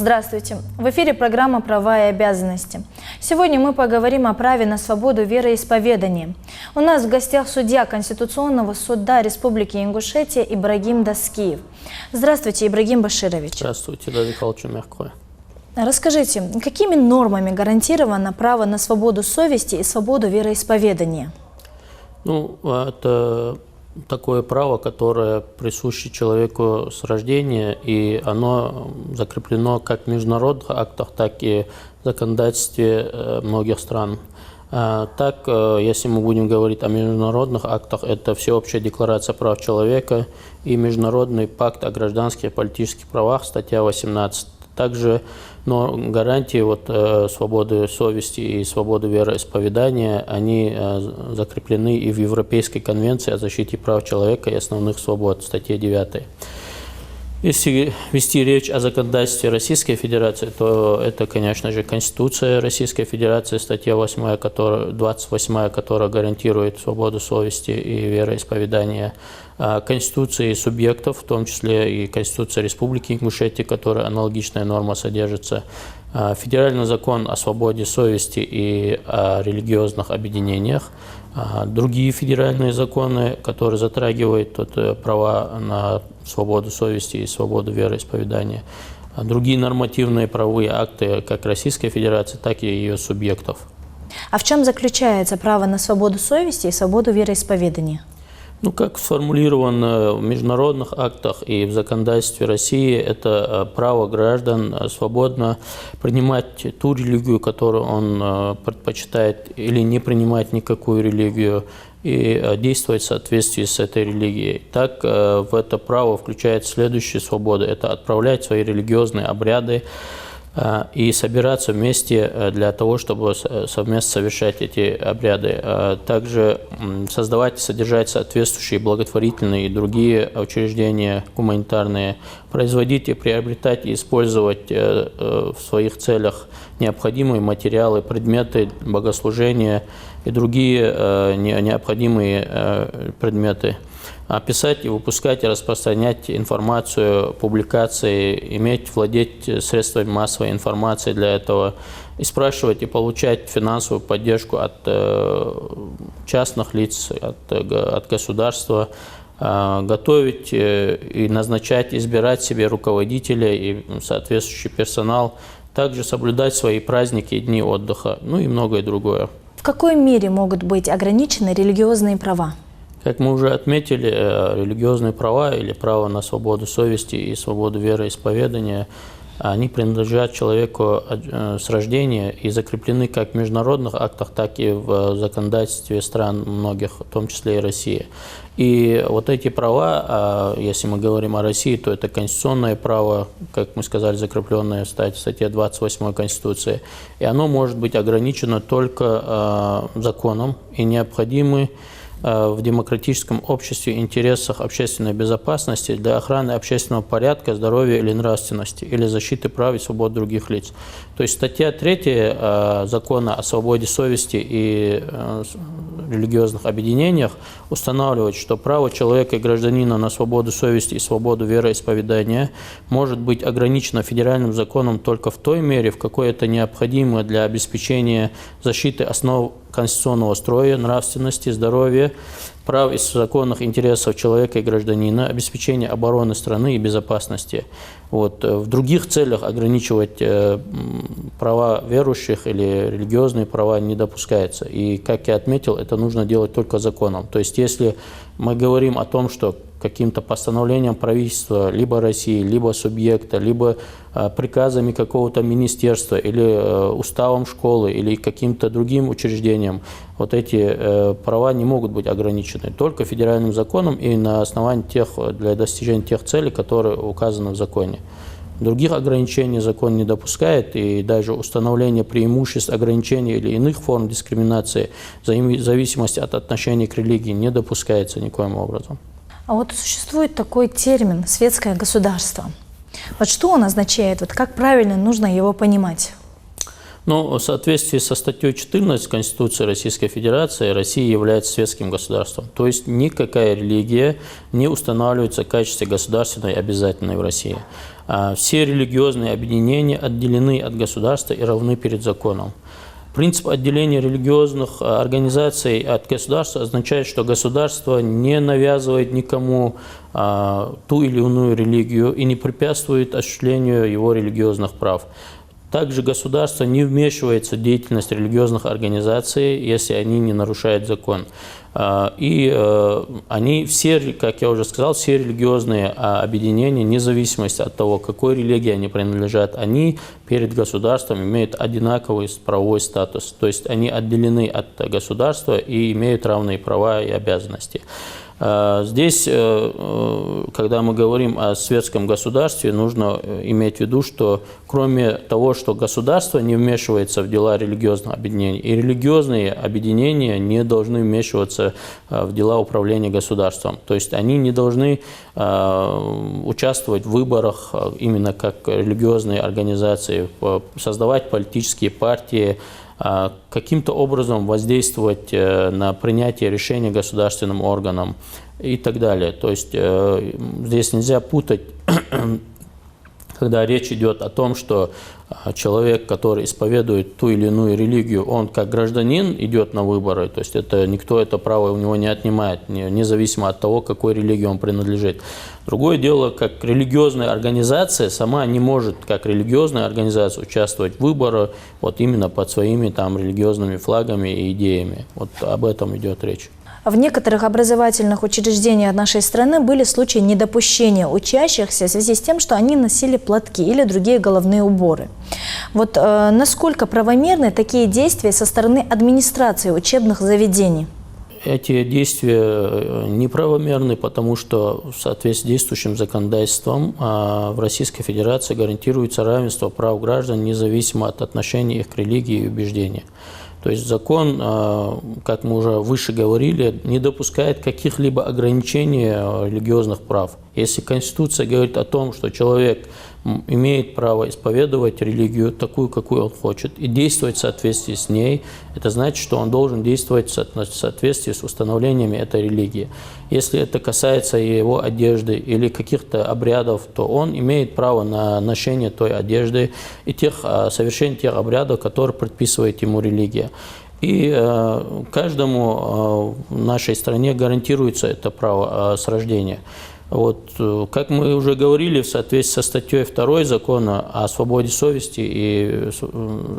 Здравствуйте! В эфире программа «Права и обязанности». Сегодня мы поговорим о праве на свободу вероисповедания. У нас в гостях судья Конституционного суда Республики Ингушетия Ибрагим Даскиев. Здравствуйте, Ибрагим Баширович. Здравствуйте, Давид Михайлович Мягкой. Расскажите, какими нормами гарантировано право на свободу совести и свободу вероисповедания? Это такое право, которое присуще человеку с рождения, и оно закреплено как в международных актах, так и в законодательстве многих стран. Так, если мы будем говорить о международных актах, это Всеобщая декларация прав человека и Международный пакт о гражданских и политических правах, статья 18. Также гарантии свободы совести и свободы вероисповедания, они закреплены и в Европейской конвенции о защите прав человека и основных свобод, статье 9. Если вести речь о законодательстве Российской Федерации, то это, конечно же, Конституция Российской Федерации, статья 28, которая гарантирует свободу совести и вероисповедания, Конституции субъектов, в том числе и Конституция Республики Ингушетия, которая аналогичная норма содержится, Федеральный закон о свободе совести и о религиозных объединениях, другие федеральные законы, которые затрагивают права на свободу совести и свободу вероисповедания, другие нормативные правовые акты как Российской Федерации, так и ее субъектов. А в чем заключается право на свободу совести и свободу вероисповедания? Как сформулировано в международных актах и в законодательстве России, это право граждан свободно принимать ту религию, которую он предпочитает, или не принимать никакую религию, и действовать в соответствии с этой религией. Так, в это право включает следующие свободы. Это отправлять свои религиозные обряды и собираться вместе для того, чтобы совместно совершать эти обряды. Также создавать и содержать соответствующие благотворительные и другие учреждения гуманитарные, производить и приобретать и использовать в своих целях необходимые материалы, предметы богослужения и другие необходимые предметы. Писать и выпускать и распространять информацию, публикации, владеть средствами массовой информации для этого, и спрашивать и получать финансовую поддержку от частных лиц, от государства, готовить и назначать, избирать себе руководителя и соответствующий персонал, также соблюдать свои праздники и дни отдыха, и многое другое. В какой мере могут быть ограничены религиозные права? Как мы уже отметили, религиозные права или право на свободу совести и свободу вероисповедания, они принадлежат человеку с рождения и закреплены как в международных актах, так и в законодательстве стран многих, в том числе и России. И эти права, если мы говорим о России, то это конституционное право, как мы сказали, закрепленное в статье 28 Конституции, и оно может быть ограничено только законом и необходимы в демократическом обществе интересах общественной безопасности для охраны общественного порядка, здоровья или нравственности, или защиты прав и свобод других лиц. То есть статья 3 закона о свободе совести и религиозных объединениях устанавливает, что право человека и гражданина на свободу совести и свободу вероисповедания может быть ограничено федеральным законом только в той мере, в какой это необходимо для обеспечения защиты основ конституционного строя, нравственности, здоровья, прав и законных интересов человека и гражданина, обеспечения обороны страны и безопасности. В других целях ограничивать права верующих или религиозные права не допускается. И, как я отметил, это нужно делать только законом. То есть, если мы говорим о том, что каким-то постановлением правительства либо России, либо субъекта, либо приказами какого-то министерства или уставом школы или каким-то другим учреждением, эти права не могут быть ограничены только федеральным законом и на основании для достижения тех целей, которые указаны в законе. Других ограничений закон не допускает, и даже установление преимуществ, ограничений или иных форм дискриминации в зависимости от отношения к религии не допускается никоим образом. А существует такой термин «светское государство». Что он означает? Как правильно нужно его понимать? Ну, в соответствии со статьей 14 Конституции Российской Федерации, Россия является светским государством. То есть никакая религия не устанавливается в качестве государственной обязательной в России. Все религиозные объединения отделены от государства и равны перед законом. Принцип отделения религиозных организаций от государства означает, что государство не навязывает никому ту или иную религию и не препятствует осуществлению его религиозных прав. Также государство не вмешивается в деятельность религиозных организаций, если они не нарушают закон. И они все, как я уже сказал, все религиозные объединения, вне зависимости от того, какой религии они принадлежат, они перед государством имеют одинаковый правовой статус. То есть они отделены от государства и имеют равные права и обязанности. Здесь, когда мы говорим о светском государстве, нужно иметь в виду, что кроме того, что государство не вмешивается в дела религиозных объединений, и религиозные объединения не должны вмешиваться в дела управления государством. То есть они не должны участвовать в выборах именно как религиозные организации, создавать политические партии, каким-то образом воздействовать на принятие решений государственным органам и так далее. То есть здесь нельзя путать, когда речь идет о том, что человек, который исповедует ту или иную религию, он как гражданин идет на выборы, то есть никто это право у него не отнимает, независимо от того, к какой религии он принадлежит. Другое дело, как религиозная организация сама не может, как религиозная организация, участвовать в выборах вот именно под своими там религиозными флагами и идеями. Вот об этом идет речь. В некоторых образовательных учреждениях нашей страны были случаи недопущения учащихся в связи с тем, что они носили платки или другие головные уборы. Вот насколько правомерны такие действия со стороны администрации учебных заведений? Эти действия неправомерны, потому что в соответствии с действующим законодательством в Российской Федерации гарантируется равенство прав граждан независимо от отношения их к религии и убеждениям. То есть закон, как мы уже выше говорили, не допускает каких-либо ограничений религиозных прав. Если Конституция говорит о том, что человек имеет право исповедовать религию такую, какую он хочет, и действовать в соответствии с ней, это значит, что он должен действовать в соответствии с установлениями этой религии. Если это касается его одежды или каких-то обрядов, то он имеет право на ношение той одежды и совершение тех обрядов, которые предписывает ему религия. И каждому в нашей стране гарантируется это право с рождения. Вот, как мы уже говорили, в соответствии со статьей 2 закона о свободе совести и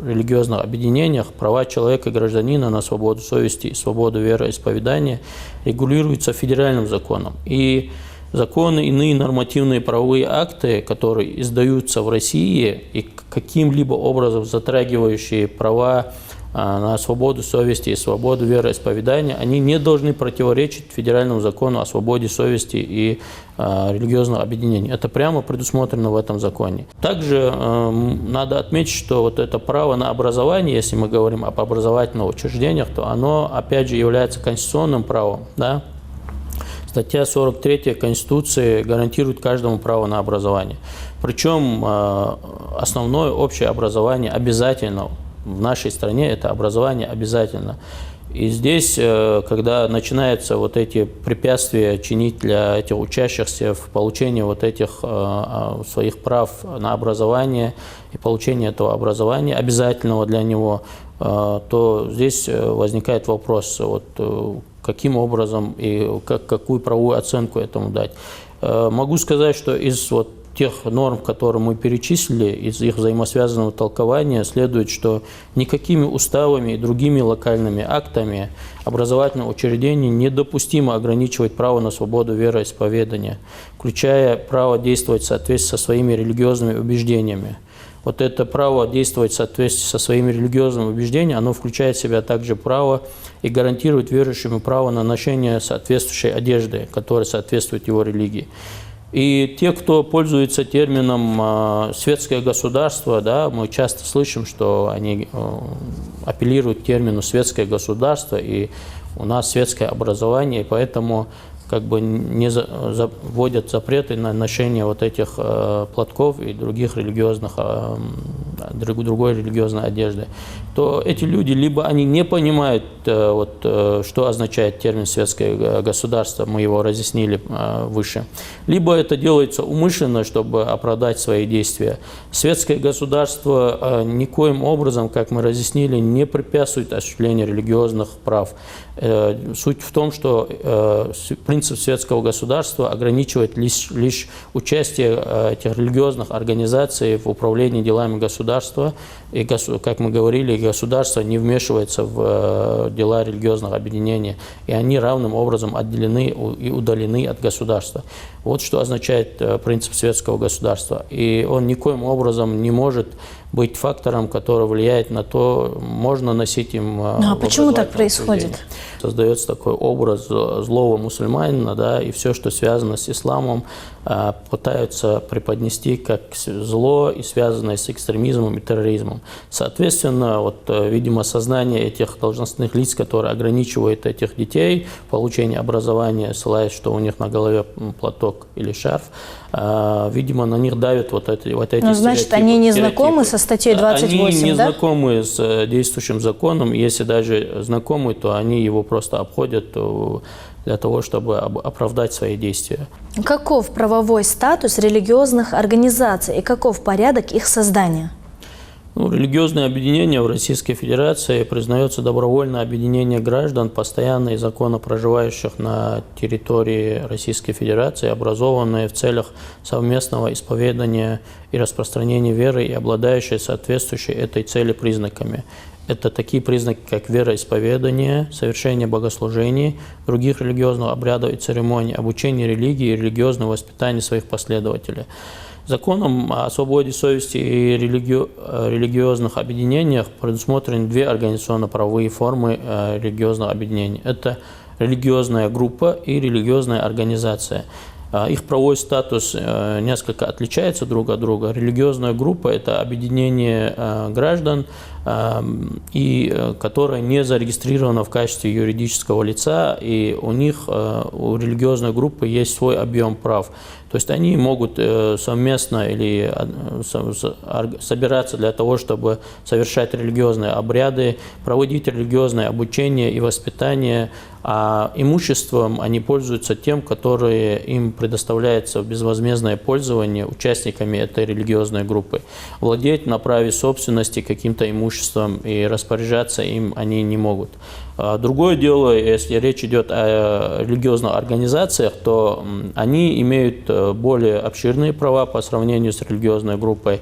религиозных объединениях, права человека и гражданина на свободу совести и свободу вероисповедания регулируются федеральным законом. И законы, иные нормативные правовые акты, которые издаются в России и каким-либо образом затрагивающие права на свободу совести и свободу вероисповедания, они не должны противоречить федеральному закону о свободе совести и религиозных объединений. Это прямо предусмотрено в этом законе. Также надо отметить, что вот это право на образование, если мы говорим об образовательных учреждениях, то оно, опять же, является конституционным правом. Да? Статья 43 Конституции гарантирует каждому право на образование. Причем основное общее образование обязательно. В нашей стране это образование обязательно. И здесь, когда начинаются вот эти препятствия чинить для этих учащихся в получении вот этих своих прав на образование и получение этого образования, обязательного для него, то здесь возникает вопрос, вот, каким образом и какую правовую оценку этому дать. Могу сказать, что из вот тех норм, которые мы перечислили, из их взаимосвязанного толкования следует, что никакими уставами и другими локальными актами образовательного учреждения недопустимо ограничивать право на свободу вероисповедания, включая право действовать в соответствии со своими религиозными убеждениями. Вот это право действовать в соответствии со своими религиозными убеждениями, оно включает в себя также право и гарантирует верующему право на ношение соответствующей одежды, которая соответствует его религии. И те, кто пользуется термином «светское государство», да, мы часто слышим, что они апеллируют к термину «светское государство», и у нас светское образование, и поэтому как бы вводят запреты на ношение вот этих платков и других религиозных, другой религиозной одежды, то эти люди либо они не понимают, что означает термин «светское государство», мы его разъяснили выше, либо это делается умышленно, чтобы оправдать свои действия. Светское государство никоим образом, как мы разъяснили, не препятствует осуществлению религиозных прав. Суть в том, что принцип светского государства ограничивает лишь участие этих религиозных организаций в управлении делами государства. И, как мы говорили, государство не вмешивается в дела религиозных объединений, и они равным образом отделены и удалены от государства. Вот что означает принцип светского государства. И он никоим образом не может быть фактором, который влияет на то, можно носить им. А почему так происходит? Создается такой образ злого мусульманина, да, и все, что связано с исламом, пытаются преподнести как зло и связанное с экстремизмом и терроризмом. Соответственно, видимо, сознание этих должностных лиц, которые ограничивают этих детей в получении образования, ссылаясь, что у них на голове платок или шарф, видимо, на них давят эти Ну, значит, они не знакомы со статьей 28, они не да? знакомы с действующим законом. Если даже знакомы, то они его просто обходят для того, чтобы оправдать свои действия. Каков правовой статус религиозных организаций и каков порядок их создания? Религиозное объединение в Российской Федерации признается добровольное объединение граждан, постоянно и законно проживающих на территории Российской Федерации, образованные в целях совместного исповедания и распространения веры и обладающие соответствующими этой цели признаками. Это такие признаки, как вероисповедание, совершение богослужений, других религиозных обрядов и церемоний, обучение религии и религиозного воспитания своих последователей. Законом о свободе совести и религиозных объединениях предусмотрены две организационно-правовые формы религиозного объединения. Это религиозная группа и религиозная организация. Их правовой статус несколько отличается друг от друга. Религиозная группа – это объединение граждан, которое не зарегистрировано в качестве юридического лица, и у у религиозной группы есть свой объем прав. То есть они могут совместно или собираться для того, чтобы совершать религиозные обряды, проводить религиозное обучение и воспитание, а имуществом они пользуются тем, которое им предоставляется в безвозмездное пользование участниками этой религиозной группы. Владеть на праве собственности каким-то имуществом и распоряжаться им они не могут. Другое дело, если речь идет о религиозных организациях, то они имеют более обширные права по сравнению с религиозной группой.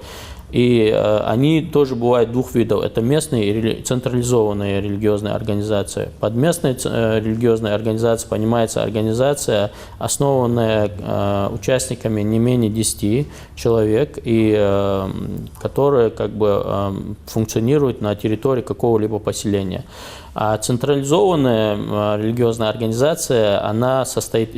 И они тоже бывают двух видов. Это местные и централизованные религиозные организации. Под местной религиозной организацией понимается организация, основанная участниками не менее 10 человек, и которая функционирует на территории какого-либо поселения. А централизованная религиозная организация, она состоит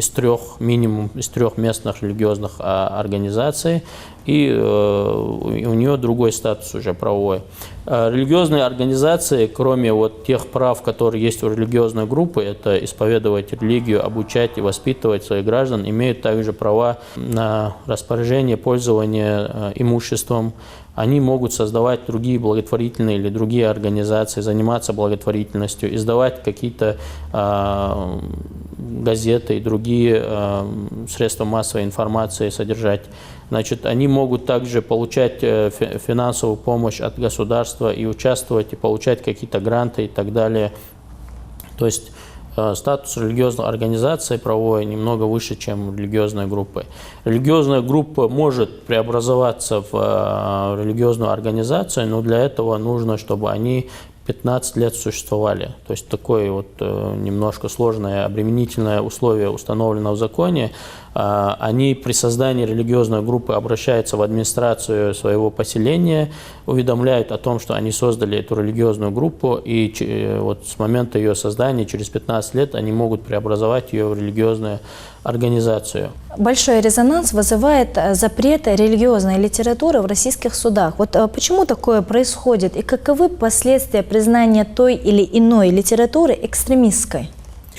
минимум из трех местных религиозных организаций, и у нее другой статус уже правовой. Религиозные организации, кроме тех прав, которые есть у религиозной группы, это исповедовать религию, обучать и воспитывать своих граждан, имеют также права на распоряжение, пользование имуществом. Они могут создавать другие благотворительные или другие организации, заниматься благотворительностью, издавать какие-то газеты и другие средства массовой информации содержать. Значит, они могут также получать финансовую помощь от государства и участвовать, и получать какие-то гранты и так далее. То есть статус религиозной организации правовой немного выше, чем религиозной группы. Религиозная группа может преобразоваться в религиозную организацию, но для этого нужно, чтобы они 15 лет существовали. То есть такое немножко сложное обременительное условие установлено в законе. Они при создании религиозной группы обращаются в администрацию своего поселения, уведомляют о том, что они создали эту религиозную группу, и с момента ее создания, через 15 лет, они могут преобразовать ее в религиозную организацию. Большой резонанс вызывает запрет религиозной литературы в российских судах. Почему такое происходит и каковы последствия признания той или иной литературы экстремистской?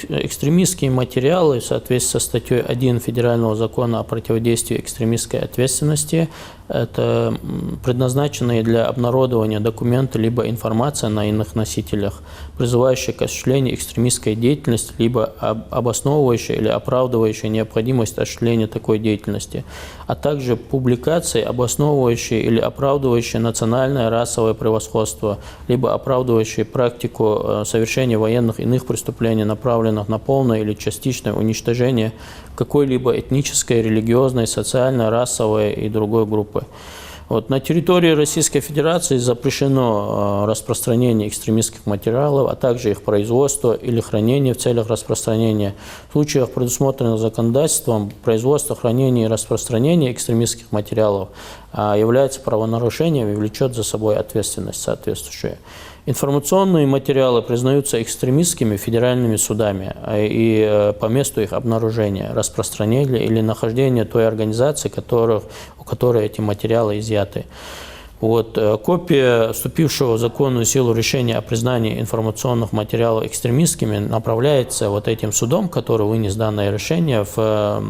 Экстремистские материалы в соответствии со статьей 1 Федерального закона о противодействии экстремистской ответственности – это предназначенные для обнародования документы либо информация на иных носителях, призывающие к осуществлению экстремистской деятельности, либо обосновывающие или оправдывающие необходимость осуществления такой деятельности, а также публикации, обосновывающие или оправдывающие национальное расовое превосходство, либо оправдывающие практику совершения военных иных преступлений, направленных на полное или частичное уничтожение какой-либо этнической, религиозной, социальной, расовой и другой группы. Вот, на территории Российской Федерации запрещено распространение экстремистских материалов, а также их производство или хранение в целях распространения. В случаях, предусмотренных законодательством, производство, хранение и распространение экстремистских материалов является правонарушением и влечет за собой ответственность соответствующую. Информационные материалы признаются экстремистскими федеральными судами и по месту их обнаружения, распространения или нахождения той организации, у которой эти материалы изъяты. Вот, копия вступившего в законную силу решения о признании информационных материалов экстремистскими направляется вот этим судом, который вынес данное решение, в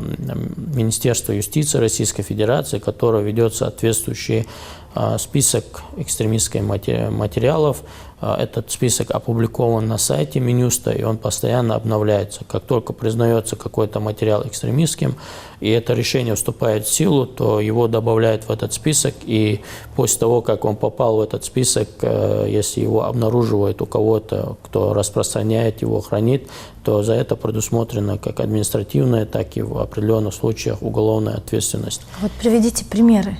Министерство юстиции Российской Федерации, которое ведет соответствующий список экстремистских материалов. Этот список опубликован на сайте Минюста, и он постоянно обновляется. Как только признается какой-то материал экстремистским, и это решение вступает в силу, то его добавляют в этот список, и после того, как он попал в этот список, если его обнаруживают у кого-то, кто распространяет его, хранит, то за это предусмотрена как административная, так и в определенных случаях уголовная ответственность. Вот приведите примеры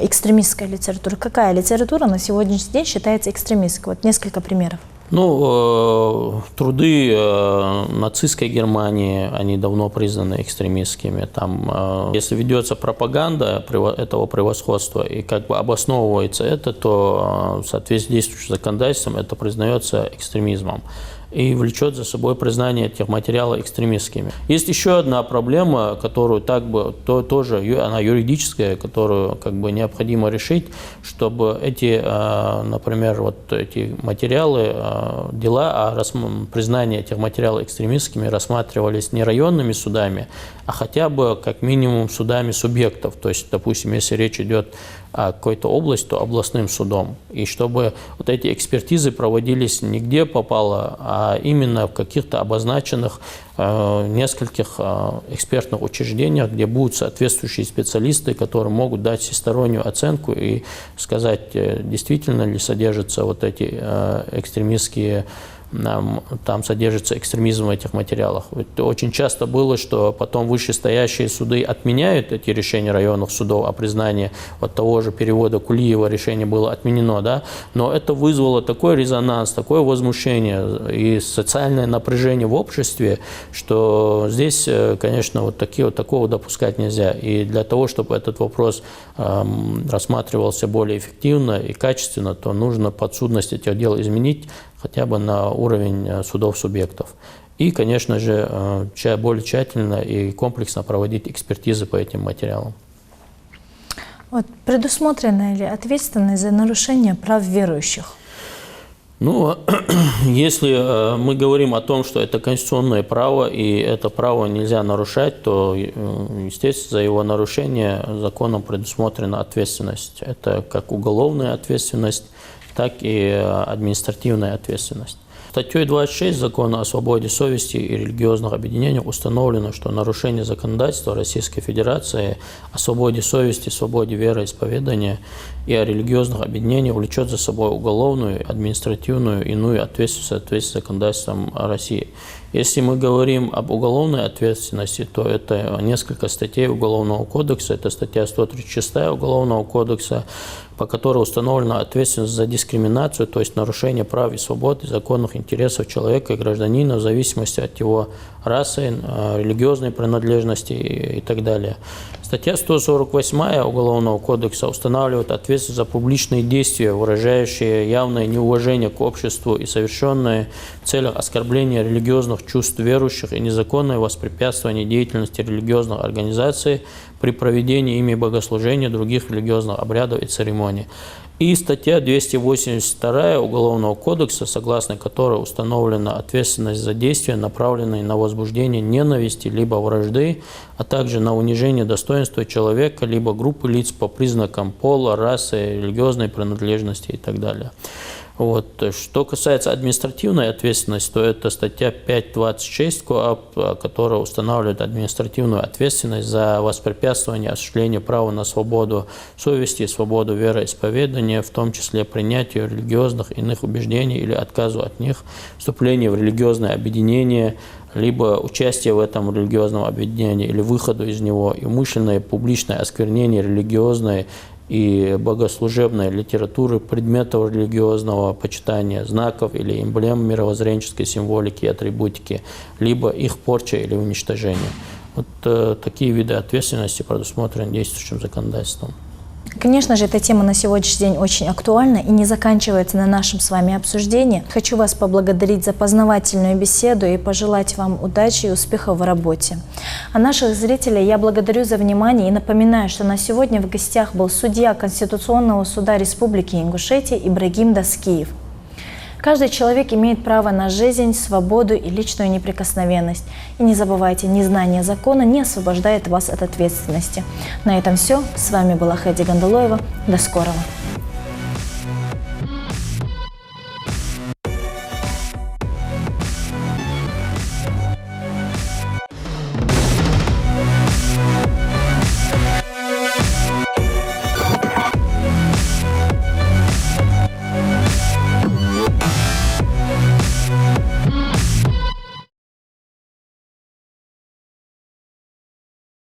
экстремистской литературы. Какая литература на сегодняшний день считается экстремистской? Вот несколько примеров. Ну, труды нацистской Германии, они давно признаны экстремистскими. Там, если ведется пропаганда этого превосходства и как бы обосновывается это, то в соответствии с действующим законодательством это признается экстремизмом и влечет за собой признание этих материалов экстремистскими. Есть еще одна проблема, которую тоже она юридическая, которую как бы необходимо решить, чтобы эти, например, вот эти материалы, дела о признании этих материалов экстремистскими рассматривались не районными судами, а хотя бы как минимум судами субъектов. То есть, допустим, если речь идет о какой-то области, то областным судом. И чтобы вот эти экспертизы проводились не где попало, а именно в каких-то обозначенных нескольких экспертных учреждениях, где будут соответствующие специалисты, которые могут дать всестороннюю оценку и сказать, действительно ли содержатся вот эти экстремистские, там содержится экстремизм в этих материалах. Очень часто было, что потом вышестоящие суды отменяют эти решения районных судов о признании вот того же перевода Кулиева, решение было отменено, да? Но это вызвало такой резонанс, такое возмущение и социальное напряжение в обществе, что здесь, конечно, вот такого допускать нельзя. И для того, чтобы этот вопрос рассматривался более эффективно и качественно, то нужно подсудность этих дел изменить хотя бы на уровень судов-субъектов. И, конечно же, более тщательно и комплексно проводить экспертизы по этим материалам. Вот, предусмотрена ли ответственность за нарушение прав верующих? Ну, если мы говорим о том, что это конституционное право, и это право нельзя нарушать, то, естественно, за его нарушение законом предусмотрена ответственность. Это как уголовная ответственность, так и административная ответственность. Статьей 26 Закона о свободе совести и религиозных объединениях установлено, что нарушение законодательства Российской Федерации о свободе совести, свободе вероисповедания и о религиозных объединениях влечет за собой уголовную, административную, иную ответственность в соответствии с законодательством России. Если мы говорим об уголовной ответственности, то это несколько статей Уголовного кодекса. Это статья 136 Уголовного кодекса, по которой установлена ответственность за дискриминацию, то есть нарушение прав и свобод и законных интересов человека и гражданина в зависимости от его расы, религиозной принадлежности и так далее. Статья 148 Уголовного кодекса устанавливает ответственность за публичные действия, выражающие явное неуважение к обществу и совершенные в целях оскорбления религиозных чувств верующих и незаконное воспрепятствование деятельности религиозных организаций при проведении ими богослужения, других религиозных обрядов и церемоний. И статья 282 Уголовного кодекса, согласно которой установлена ответственность за действия, направленные на возбуждение ненависти либо вражды, а также на унижение достоинства человека либо группы лиц по признакам пола, расы, религиозной принадлежности и так далее. Вот. Что касается административной ответственности, то это статья 5.26 КоАП, которая устанавливает административную ответственность за воспрепятствование осуществлению права на свободу совести и свободу вероисповедания, в том числе принятию религиозных иных убеждений или отказу от них, вступление в религиозное объединение, либо участие в этом религиозном объединении или выходу из него, и умышленное публичное осквернение религиозной и богослужебной литературы, предметов религиозного почитания, знаков или эмблем мировоззренческой символики и атрибутики, либо их порча или уничтожение. Вот такие виды ответственности предусмотрены действующим законодательством. Конечно же, эта тема на сегодняшний день очень актуальна и не заканчивается на нашем с вами обсуждении. Хочу вас поблагодарить за познавательную беседу и пожелать вам удачи и успехов в работе. А наших зрителей я благодарю за внимание и напоминаю, что на сегодня в гостях был судья Конституционного суда Республики Ингушетия Ибрагим Даскиев. Каждый человек имеет право на жизнь, свободу и личную неприкосновенность. И не забывайте, незнание закона не освобождает вас от ответственности. На этом все. С вами была Хэди Гандалоева. До скорого.